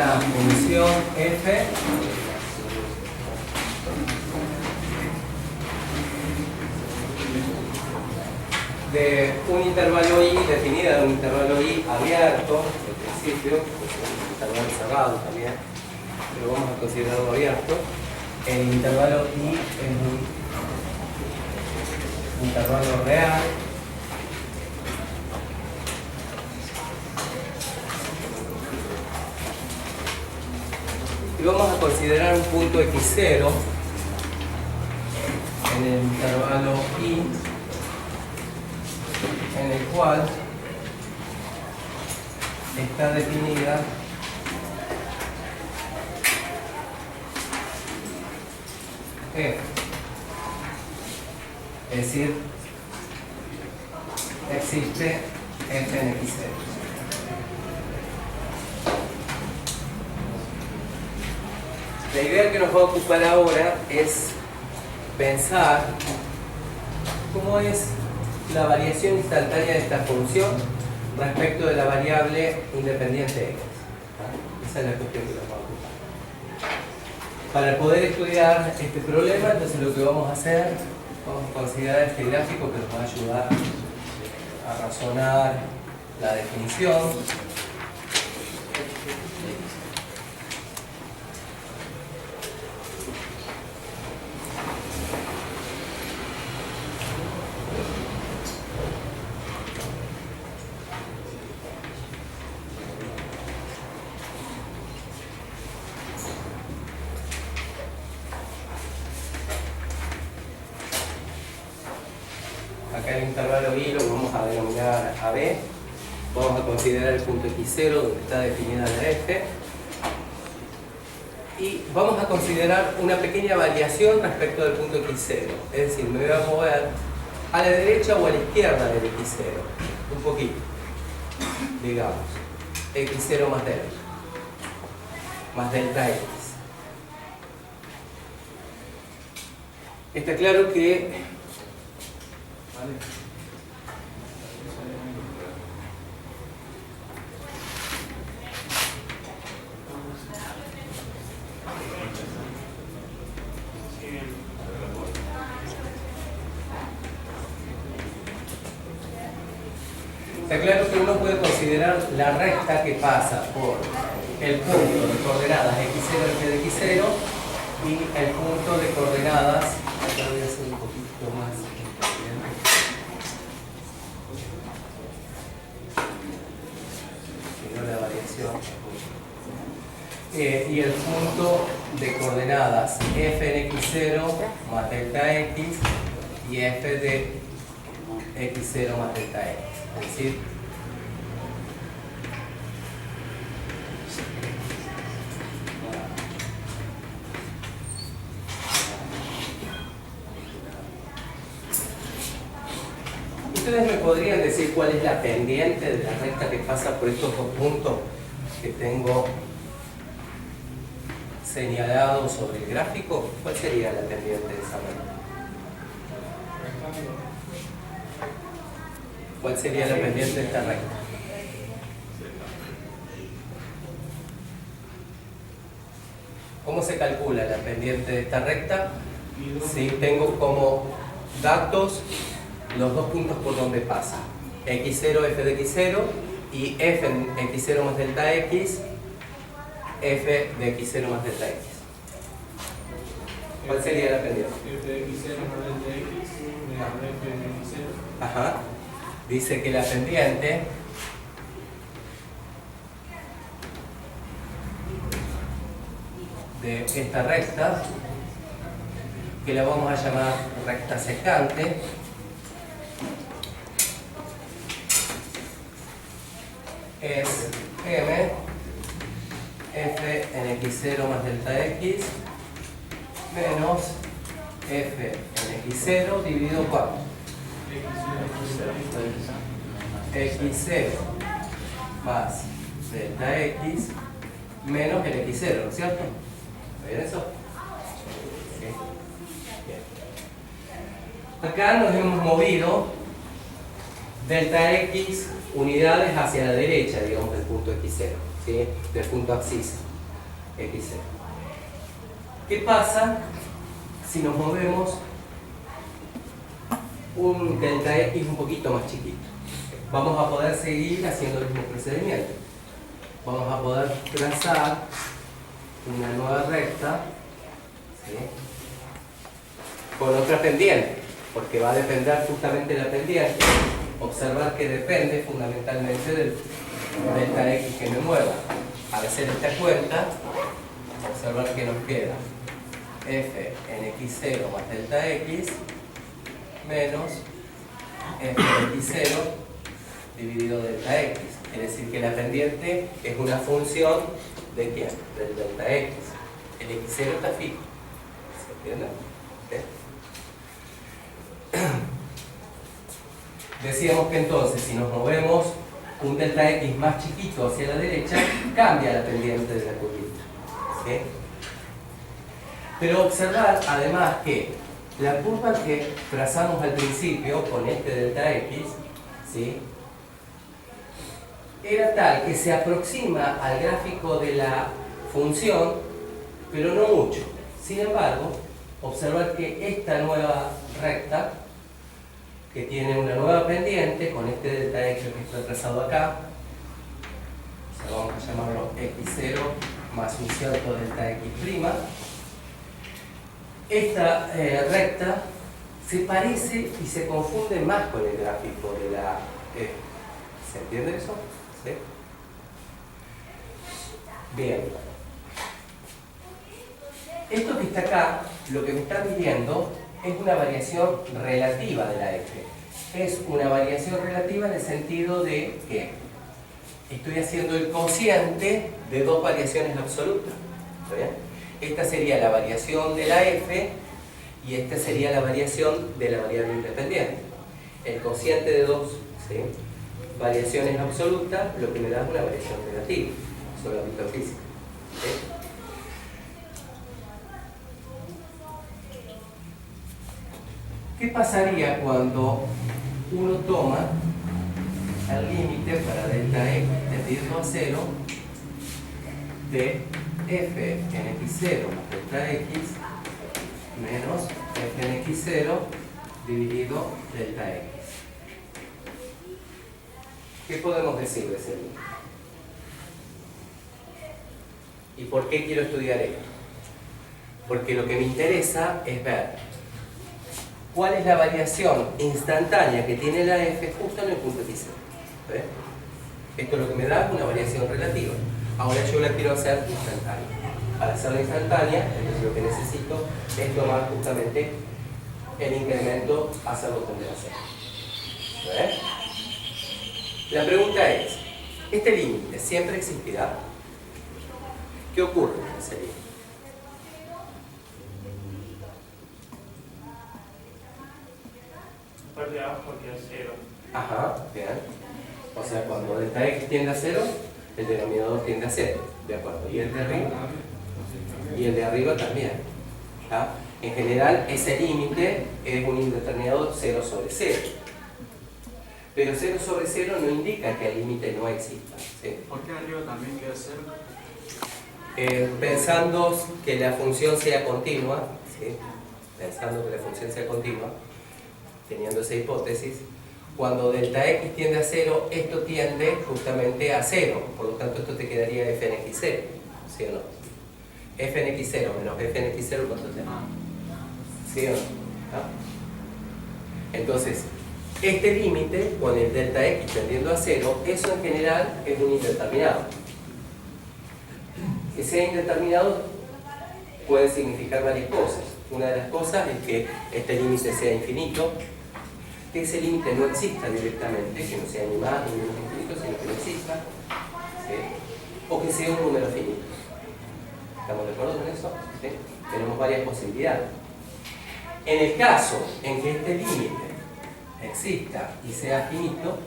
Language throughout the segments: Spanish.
una función f de un intervalo i, definida de un intervalo i abierto, en principio, pues un intervalo cerrado también, pero vamos a considerarlo abierto. El intervalo i es un intervalo real. Y vamos a considerar un punto x0 en el intervalo i, en el cual está definida f, es decir, existe f en x0. La idea que nos va a ocupar ahora es pensar cómo es la variación instantánea de esta función respecto de la variable independiente x. Esa es la cuestión que nos va a ocupar. Para poder estudiar este problema, entonces lo que vamos a hacer, vamos a considerar este gráfico que nos va a ayudar a razonar la definición. Acá el intervalo i lo vamos a denominar AB. Vamos a considerar el punto x0 donde está definida la f. Y vamos a considerar una pequeña variación respecto del punto x0. Es decir, me voy a mover a la derecha o a la izquierda del x0. Un poquito. Digamos, x0 más delta. Más delta x. Está claro que uno puede considerar la recta que pasa por el punto de coordenadas x0 f de x0 y el punto de coordenadas, acá voy a hacer un poquito más, la variación, y el punto de coordenadas f en x0 más delta x y f de x0 más delta x. Es decir, ¿ustedes me podrían decir cuál es la pendiente de la recta que pasa por estos dos puntos que tengo señalados sobre el gráfico? ¿Cuál sería la pendiente de esa recta? ¿Cuál sería la pendiente de esta recta? ¿Cómo se calcula la pendiente de esta recta? Si tengo como datos los dos puntos por donde pasa, x0, f de x0 y f en x0 más delta x, f de x0 más delta x. ¿Cuál sería la pendiente? f de x0 más delta x menos f de x0. Ajá. Dice que la pendiente de esta recta, que la vamos a llamar recta secante, es m f en x0 más delta x menos f en x0 dividido por x0 más delta x menos el x0, ¿no es cierto? ¿Está bien eso? ¿Sí? Bien. Acá nos hemos movido delta x unidades hacia la derecha, digamos, del punto x0, ¿sí? Del punto abscisa. x0. ¿Qué pasa si nos movemos un delta x un poquito más chiquito? Vamos a poder seguir haciendo el mismo procedimiento. Vamos a poder trazar una nueva recta, ¿sí?, con otra pendiente, porque va a depender justamente de la pendiente. Observar que depende fundamentalmente del delta x que me mueva. Al hacer esta cuenta, observar que nos queda f en x0 más delta x menos f en x0 dividido delta x. Quiere decir que la pendiente es una función ¿de quién? Del delta x. El x0 está fijo. ¿Se entiende? Decíamos que entonces si nos movemos un delta x más chiquito hacia la derecha, cambia la pendiente de la curvita. ¿Sí? Pero observar además que la curva que trazamos al principio con este delta x, ¿sí?, era tal que se aproxima al gráfico de la función, pero no mucho. Sin embargo, observar que esta nueva recta, que tiene una nueva pendiente con este delta x que está trazado acá, o sea, vamos a llamarlo x0 más un cierto delta x', esta recta se parece y se confunde más con el gráfico de la f. ¿Se entiende eso? ¿Sí? Bien. Esto que está acá, lo que me está midiendo es una variación relativa de la f. Es una variación relativa en el sentido de que estoy haciendo el cociente de dos variaciones absolutas. ¿Está bien? Esta sería la variación de la f y esta sería la variación de la variable independiente. El cociente de dos, ¿sí?, variaciones absolutas, lo que me da es una variación relativa. Eso es el ámbito físico. ¿Sí? ¿Qué pasaría cuando uno toma el límite para delta x tendiendo a 0 de f en x0 más delta x menos f en x0 dividido delta x? ¿Qué podemos decir de ese límite? ¿Y por qué quiero estudiar esto? Porque lo que me interesa es ver cuál es la variación instantánea que tiene la f justo en el punto x0. ¿Ves? Esto es lo que me da una variación relativa. Ahora yo la quiero hacer instantánea. Para hacerla instantánea, entonces lo que necesito es tomar justamente el incremento hacia el botón de la c. ¿Ves? La pregunta es, ¿este límite siempre existirá? ¿Qué ocurre con ese límite? La parte de abajo queda 0. Ajá, bien. O sea, cuando delta x tiende a 0, el denominador tiende a 0. ¿De acuerdo? Y el de arriba. Y el de arriba también. ¿Ya? En general, ese límite es un indeterminado 0 sobre 0. Pero 0 sobre 0 no indica que el límite no exista. ¿Sí? ¿Por qué arriba también queda 0? Pensando que la función sea continua, ¿sí?, pensando que la función sea continua, teniendo esa hipótesis, cuando delta x tiende a 0, esto tiende justamente a 0, por lo tanto esto te quedaría f en x0, ¿sí o no? F en x0 menos f en x0, ¿cuánto te da? ¿Sí o no? ¿Ah? Entonces, este límite con el delta x tendiendo a 0, eso en general es un indeterminado. Que sea indeterminado puede significar varias cosas. Una de las cosas es que este límite sea infinito, que ese límite no exista directamente, que no sea ni más ni menos infinito, sino que no exista, ¿sí?, o que sea un número finito. ¿Estamos de acuerdo con eso? ¿Sí? Tenemos varias posibilidades. En el caso en que este límite exista y sea finito,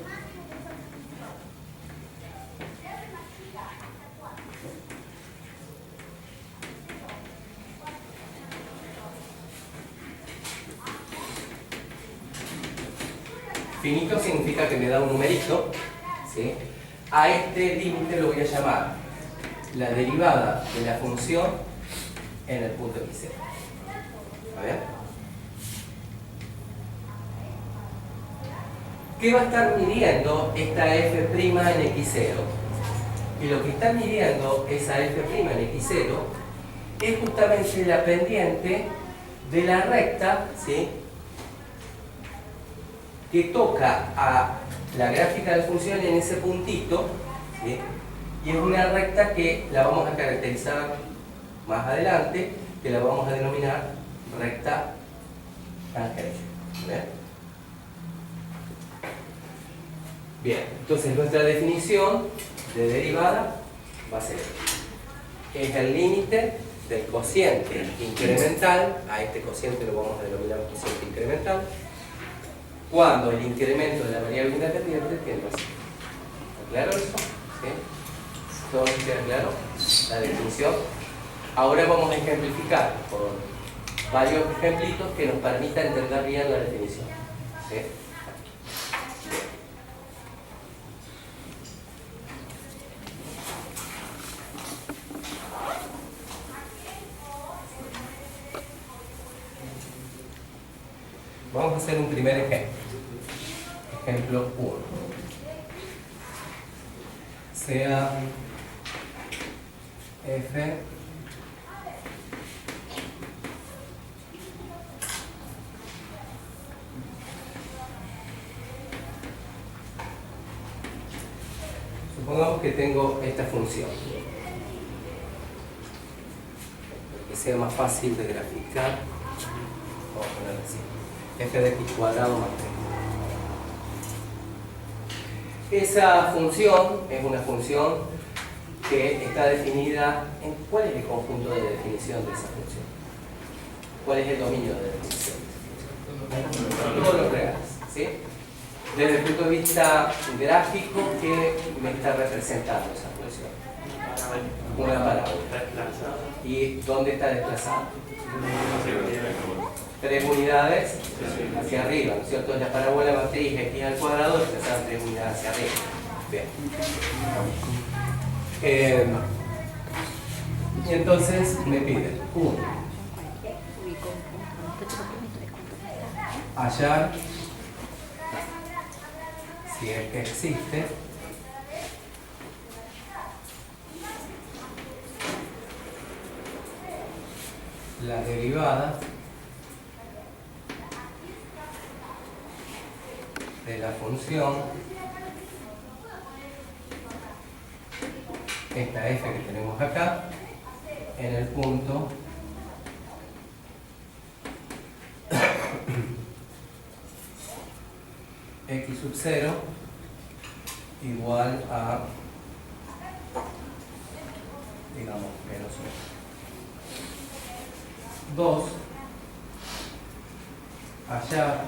finito significa que me da un numerito, ¿sí? A este límite lo voy a llamar la derivada de la función en el punto x0. A ver. ¿Qué va a estar midiendo esta f' en x0? Y lo que está midiendo esa f' en x0 es justamente la pendiente de la recta, ¿sí?, que toca a la gráfica de la función en ese puntito, ¿sí?, y es una recta que la vamos a caracterizar más adelante, que la vamos a denominar recta tangente. Bien, entonces nuestra definición de derivada va a ser: es el límite del cociente incremental, a este cociente lo vamos a denominar cociente incremental, cuando el incremento de la variable independiente tiende a 0. ¿Está claro eso? ¿Sí? ¿Todo queda claro? La definición. Ahora vamos a ejemplificar con varios ejemplitos que nos permitan entender bien la definición. ¿Sí? Vamos a hacer un primer ejemplo. Ejemplo 1. Sea f supongamos que tengo esta función, que sea más fácil de graficar. Vamos a poner así: f de x cuadrado más 3. Esa función es una función que está definida en... ¿Cuál es el conjunto de definición de esa función? ¿Cuál es el dominio de definición? Todos los reales, ¿sí? Desde el punto de vista gráfico, ¿qué me está representando esa función? Una parábola. ¿Y dónde está desplazada? 3 unidades hacia arriba, ¿no es cierto? La parábola matriz x al cuadrado desplazada 3 unidades hacia arriba. Bien. Y entonces me piden 1. Hallar, si es que existe, la derivada de la función, esta f que tenemos acá, en el punto x sub 0 igual a, digamos, menos 1. 2. Hallar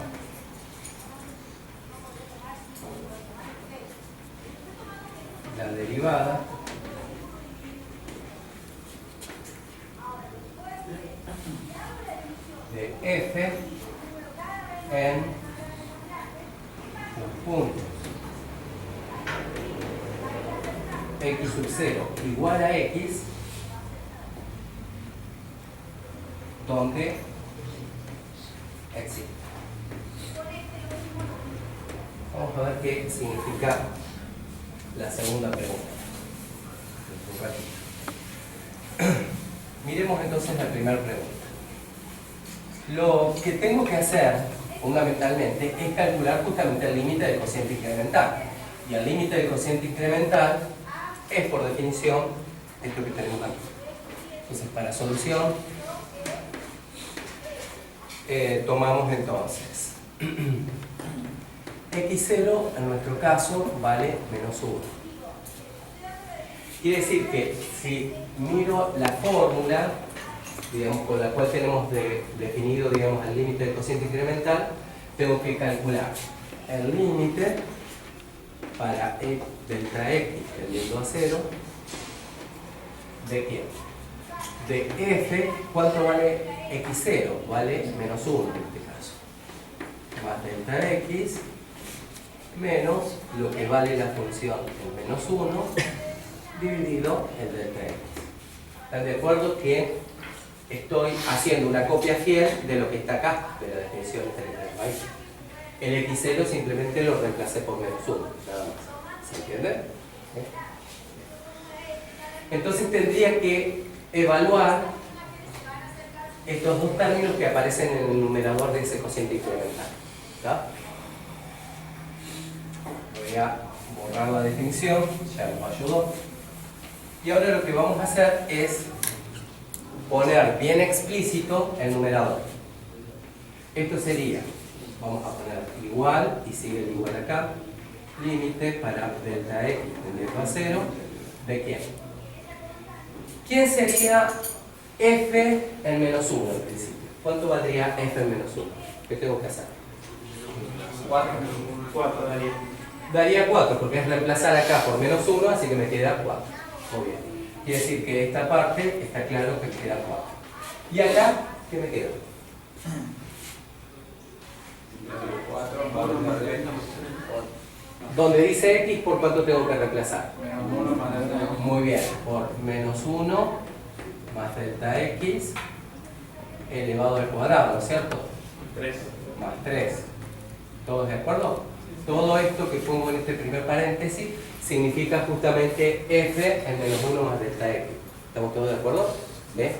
la derivada de f en los puntos x sub 0 igual a x, donde existe. Vamos a ver qué significa la segunda pregunta. Miremos entonces la primera pregunta. Lo que tengo que hacer fundamentalmente es calcular justamente el límite del cociente incremental. Y el límite del cociente incremental es, por definición, esto que tenemos aquí. Entonces, para solución, tomamos entonces x0 en nuestro caso vale menos 1. Quiere decir que si miro la fórmula, digamos, con la cual tenemos definido, digamos, el límite del cociente incremental, tengo que calcular el límite para delta x tendiendo a 0 de quién? De f. ¿Cuánto vale x0? Vale menos 1 en este caso, más delta x menos lo que vale la función en menos 1 dividido el delta x. ¿Están de acuerdo que estoy haciendo una copia fiel de lo que está acá, de la definición de esta ahí? El x0 simplemente lo reemplacé por menos 1, nada más. ¿Se entiende? ¿Sí? Entonces tendría que evaluar estos dos términos que aparecen en el numerador de ese cociente incremental. ¿Está? Voy a borrar la definición, ya nos ayudó. Y ahora lo que vamos a hacer es poner bien explícito el numerador. Esto sería, vamos a poner igual, y sigue el igual acá, límite para delta x tendiendo a 0, ¿de quién? ¿Quién sería f en menos 1 en principio? ¿Cuánto valdría f en menos 1? ¿Qué tengo que hacer? 4 daría. Daría 4, porque es reemplazar acá por menos 1, así que me queda 4. Muy bien. Quiere decir que esta parte está claro que me queda 4. ¿Y acá qué me queda? 4 más 1 más delta. Donde dice x, ¿por cuánto tengo que reemplazar? Menos 1 más delta. Muy bien, por menos 1 más delta x elevado al cuadrado, ¿no es cierto? 3. Más 3. ¿Todos de acuerdo? Todo esto que pongo en este primer paréntesis significa justamente f en menos 1 más delta x. ¿Estamos todos de acuerdo? ¿Ve?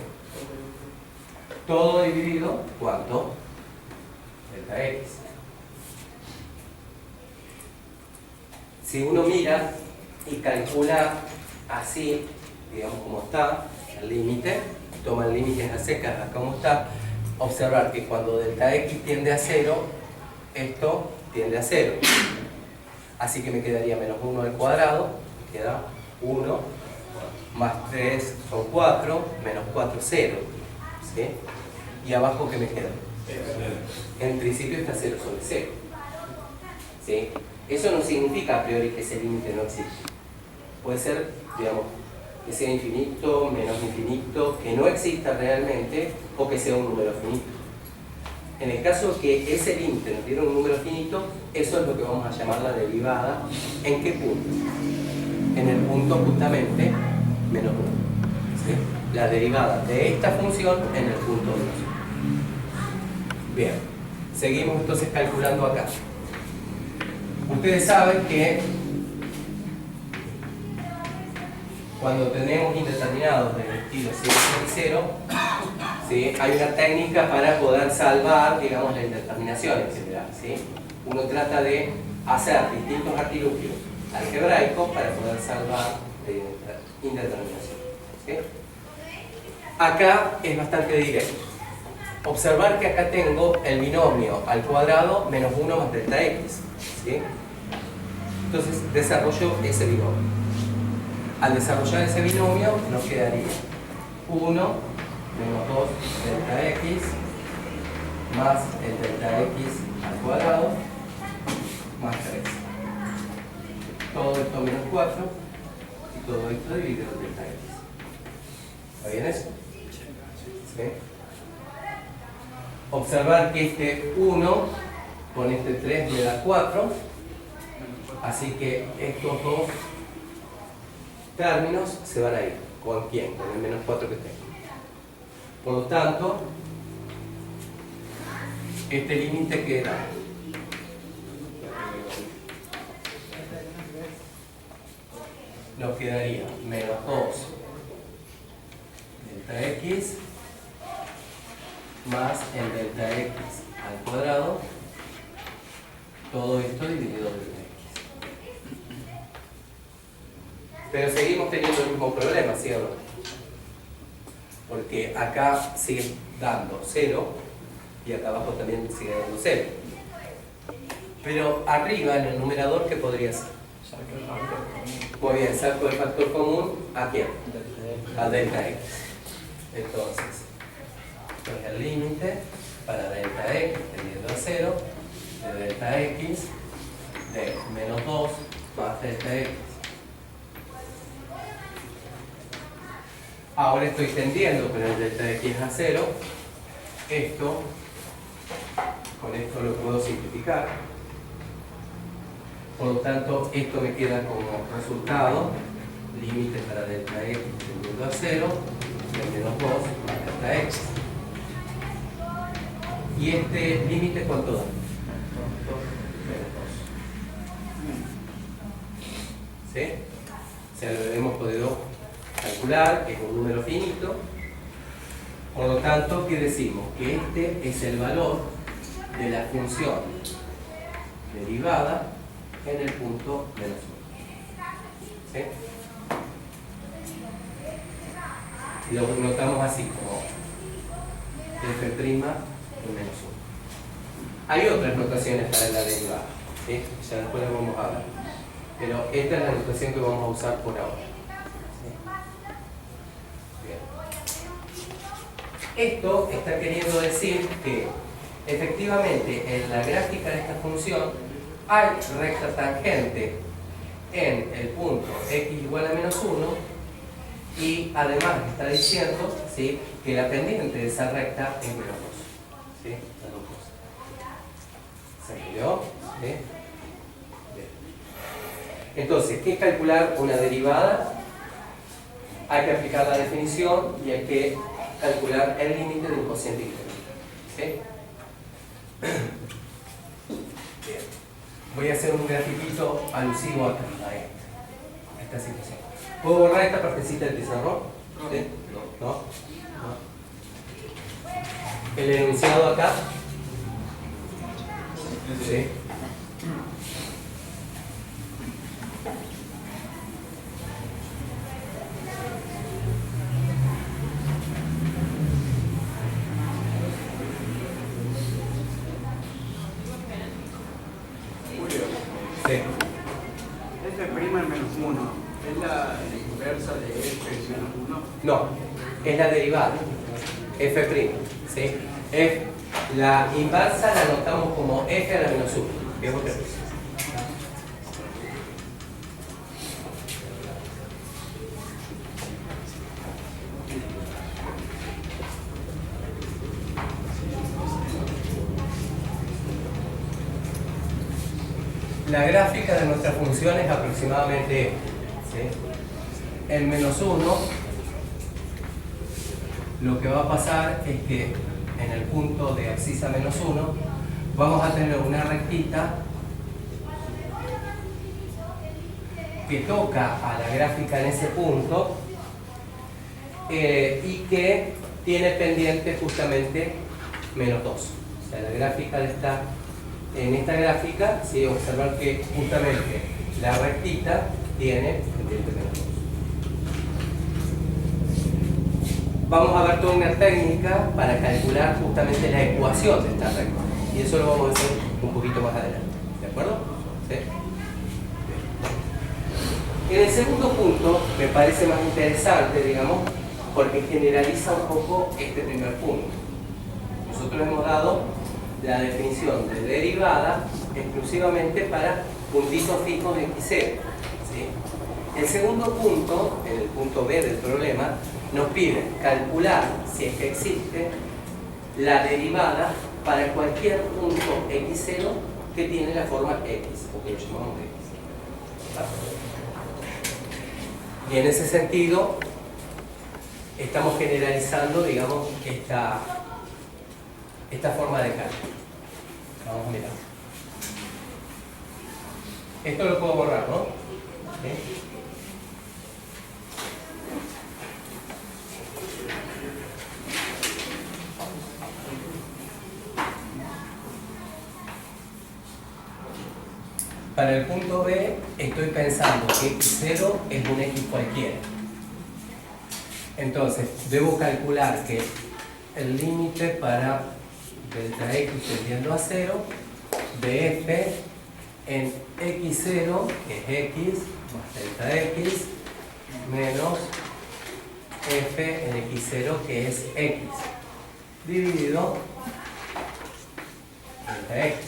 Todo dividido, ¿cuánto? Delta x. Si uno mira y calcula así, digamos como está, el límite, toma el límite a secas, acá como está, observar que cuando delta x tiende a 0, esto tiende a 0. Así que me quedaría menos 1 al cuadrado, me queda 1, más 3 son 4, menos 4, 0. ¿Sí? Y abajo, ¿qué me queda? En principio está 0 sobre 0. ¿Sí? Eso no significa a priori que ese límite no existe. Puede ser, digamos, que sea infinito, menos infinito, que no exista realmente o que sea un número finito. En el caso que ese límite nos diera un número finito, eso es lo que vamos a llamar la derivada. ¿En qué punto? En el punto justamente menos 1. ¿Sí? La derivada de esta función en el punto menos 1. Bien, seguimos entonces calculando acá. Ustedes saben que cuando tenemos indeterminados del estilo 0 y 0, ¿sí? Hay una técnica para poder salvar, digamos, la indeterminación en general. ¿Sí? Uno trata de hacer distintos artilugios algebraicos para poder salvar la indeterminación. ¿Sí? Acá es bastante directo. Observar que acá tengo el binomio al cuadrado menos 1 más delta x. ¿Sí? Entonces desarrollo ese binomio. Al desarrollar ese binomio nos quedaría 1 menos 2 delta x más el delta x al cuadrado más 3. Todo esto menos 4 y todo esto dividido en delta x. ¿Está bien eso? ¿Sí? Observar que este 1 con este 3 me da 4, así que estos dos términos se van a ir. ¿Con quién? Con el menos 4 que tengo. Por lo tanto, este límite queda nos quedaría menos 2 delta x más el delta x al cuadrado, todo esto dividido delta x. Pero seguimos teniendo el mismo problema, ¿sí o no? Porque acá sigue dando 0 y acá abajo también sigue dando 0. Pero arriba en el numerador, ¿qué podría ser? Muy bien, saco el factor común, ¿a quién? A delta x. Entonces, esto es el límite para delta x tendiendo a 0 de delta x de menos 2 más delta x. Ahora estoy tendiendo con el delta x a 0. Esto, con esto lo puedo simplificar. Por lo tanto, esto me queda como resultado límite para delta x tendiendo a 0 de menos 2 a delta x. ¿Y este límite cuánto da? Menos 2. ¿Sí? O sea, lo hemos podido calcular, que es un número finito. Por lo tanto, ¿qué decimos? Que este es el valor de la función derivada en el punto menos 1. ¿Sí? Y lo notamos así, como f' de menos 1. Hay otras notaciones para la derivada, ¿sí? Ya después las vamos a ver. Pero esta es la notación que vamos a usar por ahora. ¿Sí? Bien. Esto está queriendo decir que efectivamente en la gráfica de esta función hay recta tangente en el punto x igual a menos 1 y además está diciendo, ¿sí?, que la pendiente de esa recta es menos 2. ¿Sí? Las dos cosas. ¿Se entendió? ¿Sí? Bien. Entonces, ¿qué es calcular una derivada? Hay que aplicar la definición y hay que calcular el límite de un cociente incremental. ¿Sí? Bien. Voy a hacer un grafiquito alusivo a esta situación. ¿Puedo borrar esta partecita del pizarrón? ¿Sí? ¿No? El enunciado acá. ¿Sí? Sí. F' menos 1. ¿Es la inversa de f menos 1? No, es la derivada. F'. ¿Sí? La inversa la anotamos como f a la menos 1. Que es otra cosa. La gráfica de nuestra función es aproximadamente, ¿sí?, en menos 1. Lo que va a pasar es que en el punto de abscisa menos 1 vamos a tener una rectita que toca a la gráfica en ese punto y que tiene pendiente justamente menos 2. O sea, la gráfica en esta gráfica, ¿sí?, observar que justamente la rectita tiene pendiente menos 2. Vamos a ver toda una técnica para calcular justamente la ecuación de esta recta. Y eso lo vamos a hacer un poquito más adelante. ¿De acuerdo? ¿Sí? En el segundo punto me parece más interesante, digamos, porque generaliza un poco este primer punto. Nosotros hemos dado la definición de derivada exclusivamente para puntitos fijos de x0. ¿Sí? El segundo punto, en el punto B del problema, nos pide calcular, si es que existe, la derivada para cualquier punto x0 que tiene la forma x, o que lo llamamos x. Y en ese sentido, estamos generalizando, digamos, esta forma de cálculo. Vamos a mirar. Esto lo puedo borrar, ¿no? ¿Sí? Para el punto B estoy pensando que x0 es un x cualquiera. Entonces, debo calcular que el límite para delta x tendiendo a 0 de f en x0, que es x, más delta x, menos f en x0, que es x, dividido delta x.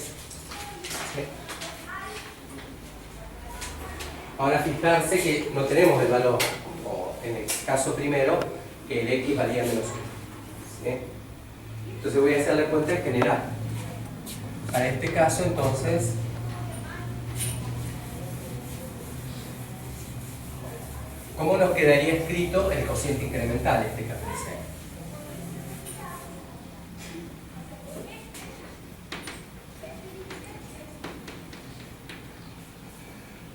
¿Sí? Ahora fijarse que no tenemos el valor, o en el caso primero, que el x valía menos 1. ¿Sí? Entonces voy a hacer la cuenta general. Para este caso, entonces, ¿Cómo nos quedaría escrito el cociente incremental este que aparece?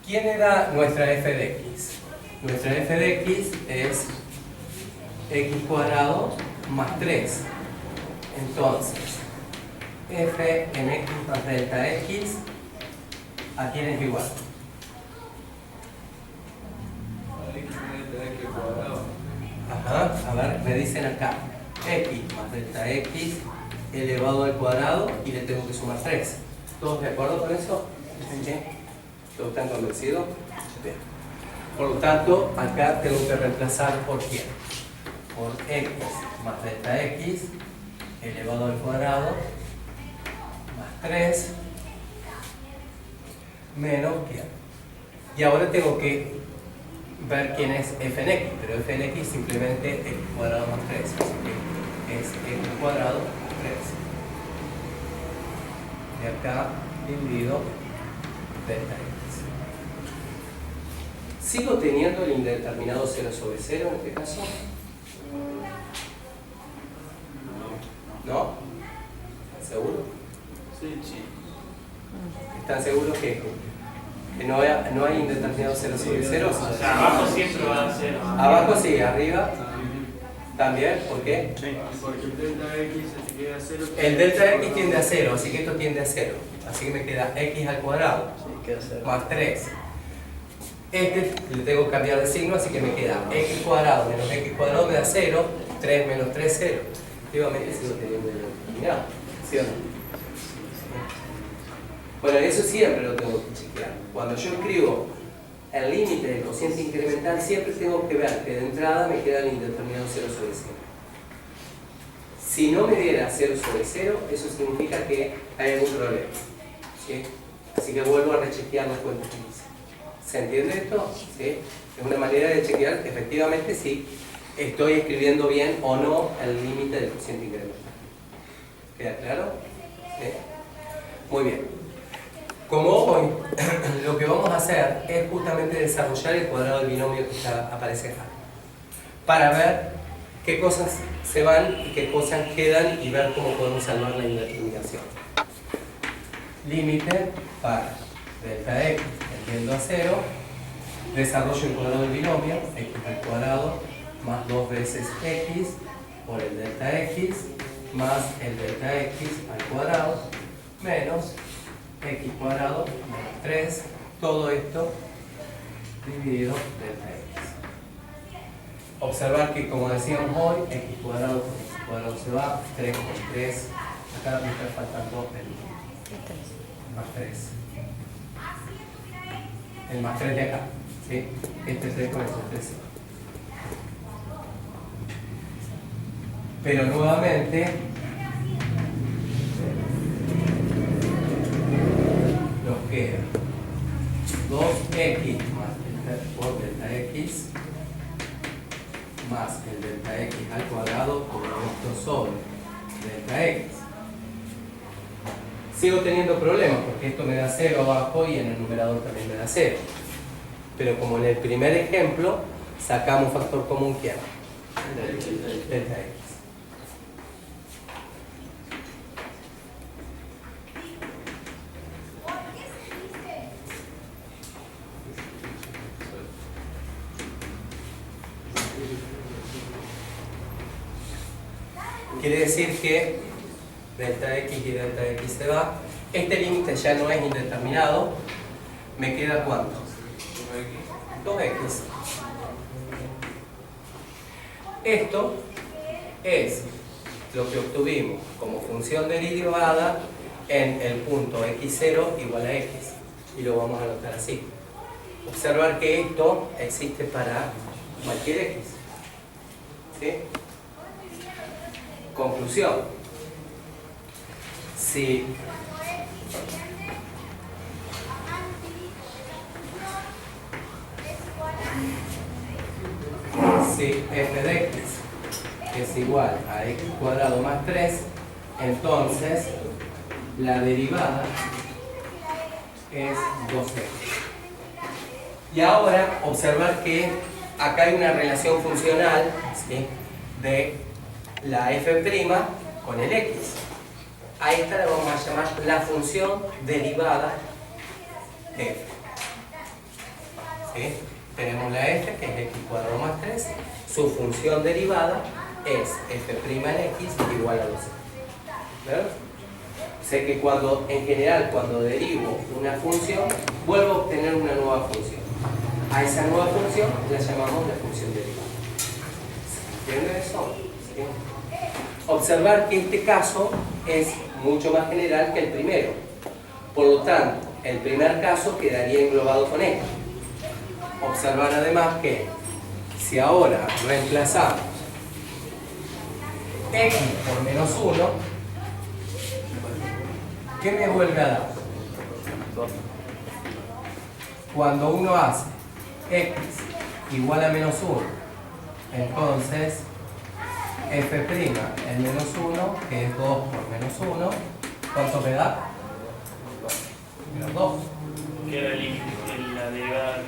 ¿Quién era nuestra f de x? Nuestra f de x es x cuadrado más 3. Entonces, f en x más delta x, ¿a quién es igual? Ajá, a ver, me dicen acá, x más delta x elevado al cuadrado y le tengo que sumar 3. ¿Todos de acuerdo con eso? ¿Sí? ¿Todos están convencidos? Bien. Por lo tanto, acá tengo que reemplazar por quién. Por x más delta x elevado al cuadrado más 3 menos quién. Y ahora tengo que ver quién es f en x, pero f en x simplemente x cuadrado más 3, así que es x cuadrado más 3. De acá dividido delta x. ¿Sigo teniendo el indeterminado 0 sobre 0 en este caso? ¿No? ¿Están seguros? Sí, sí. ¿Están seguros que no hay indeterminado 0 sobre 0? O sea, abajo siempre va a ser. Abajo sí, arriba también. ¿Por qué? Sí. Porque el delta x se queda a 0. El delta x tiende a 0, así que esto tiende a 0. Así que me queda x al cuadrado más 3. Este le tengo que cambiar de signo, así que me queda x cuadrado menos x cuadrado me da 0, 3 menos 3, 0. Efectivamente sigo teniendo el determinado, ¿sí o no? Bueno, eso siempre lo tengo que chequear. Cuando yo escribo el límite del cociente incremental, siempre tengo que ver que de entrada me queda el indeterminado 0 sobre 0. Si no me diera 0 sobre 0, eso significa que hay algún problema, ¿sí? Así que vuelvo a rechequear las cuentas que hice. ¿Se entiende esto? ¿Sí? Es una manera de chequear efectivamente si estoy escribiendo bien o no el límite del cociente incremental. ¿Queda claro? ¿Sí? Muy bien. Como hoy lo que vamos a hacer es justamente desarrollar el cuadrado del binomio que aparece acá, para ver qué cosas se van y qué cosas quedan y ver cómo podemos salvar la indeterminación. Límite para delta x tendiendo a 0, desarrollo el cuadrado del binomio, x al cuadrado más 2 veces x por el delta x más el delta x al cuadrado menos x cuadrado menos 3, todo esto dividido delta x. Observar que, como decíamos hoy, x cuadrado con x cuadrado se va, 3 con 3, acá me está faltando el más 3. El más 3 de acá, ¿sí? Este 3 con este 3 se va. Pero nuevamente, nos queda 2x por delta x más el delta x al cuadrado por esto sobre delta x. Sigo teniendo problemas porque esto me da 0 abajo y en el numerador también me da 0. Pero como en el primer ejemplo, sacamos factor común, ¿quién? Delta x. Quiere decir que delta x y delta x se va. Este límite ya no es indeterminado. ¿Me queda cuánto? 2x. Esto es lo que obtuvimos como función derivada en el punto x0 igual a x. Y lo vamos a anotar así. Observar que esto existe para cualquier x. ¿Sí? Conclusión. Si f de x es igual a x cuadrado más 3, entonces la derivada es 2x. Y ahora observar que acá hay una relación funcional, ¿sí?, de la f' con el x. A esta la vamos a llamar la función derivada de f. ¿Sí? Tenemos la f, que es x² más 3. Su función derivada es f' en x igual a 2. ¿Verdad? Sé que en general, cuando derivo una función, vuelvo a obtener una nueva función. A esa nueva función la llamamos la función derivada. ¿Entienden eso? ¿Sí? Observar que este caso es mucho más general que el primero. Por lo tanto, el primer caso quedaría englobado con este. Observar además que si ahora reemplazamos x por menos 1, ¿qué me vuelve a dar? Cuando uno hace x igual a menos 1, entonces f' en menos 1, que es 2 por menos 1, ¿cuánto me da? Menos 2. Que era el límite, la derivada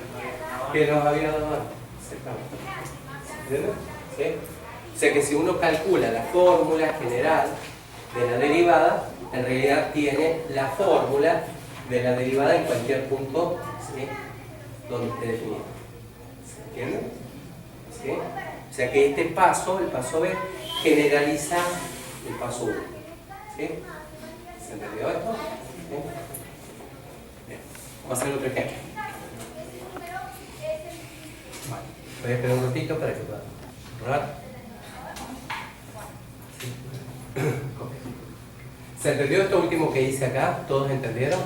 Que nos había dado antes. ¿Entiendes? ¿Sí? O sea que si uno calcula la fórmula general de la derivada, en realidad tiene la fórmula de la derivada en cualquier punto, ¿sí?, donde esté definido. ¿Se entiende? ¿Sí? O sea que este paso, el paso B, generaliza el paso 1. ¿Sí? ¿Se entendió esto? ¿Sí? Bien. Vamos a hacer otro ejemplo. Vale. Voy a esperar un ratito para que pueda borrar. ¿Sí? ¿Se entendió esto último que hice acá? ¿Todos entendieron?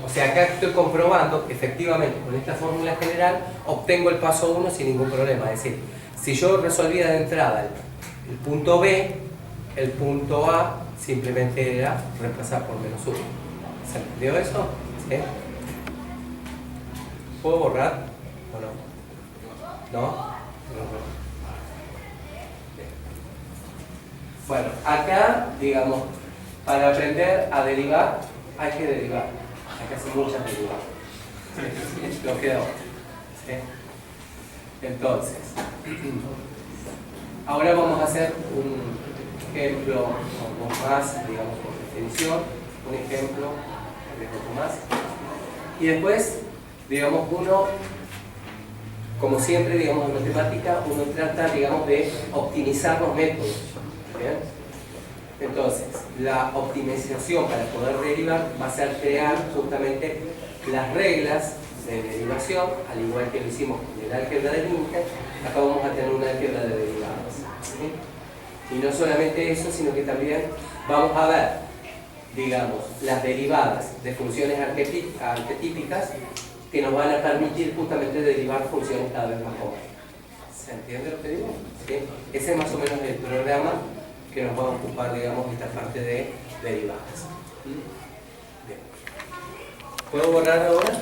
O sea, acá estoy comprobando que efectivamente con esta fórmula general obtengo el paso 1 sin ningún problema. Es decir, si yo resolvía de entrada el punto B, el punto A simplemente era reemplazar por menos 1. ¿Se entendió eso? ¿Sí? ¿Puedo borrar o no? ¿No? Bueno, acá, digamos, para aprender a derivar, hay que derivar. Hay que hacer muchas derivadas. Lo queda otro. ¿Sí? Entonces, ahora vamos a hacer un ejemplo un poco más, digamos, por definición. Un ejemplo un poco más. Y después, digamos, uno, como siempre, digamos, en matemática, uno trata, digamos, de optimizar los métodos. ¿Bien? Entonces, la optimización para poder derivar va a ser crear justamente las reglas de derivación, al igual que lo hicimos con el álgebra de límites. Acá vamos a tener una álgebra de derivadas. ¿Sí? Y no solamente eso, sino que también vamos a ver, digamos, las derivadas de funciones arquetípicas que nos van a permitir justamente derivar funciones cada vez más jóvenes. ¿Se entiende lo que digo? ¿Sí? Ese es más o menos el programa que nos va a ocupar, digamos, esta parte de derivadas. Bien. ¿Puedo borrar ahora?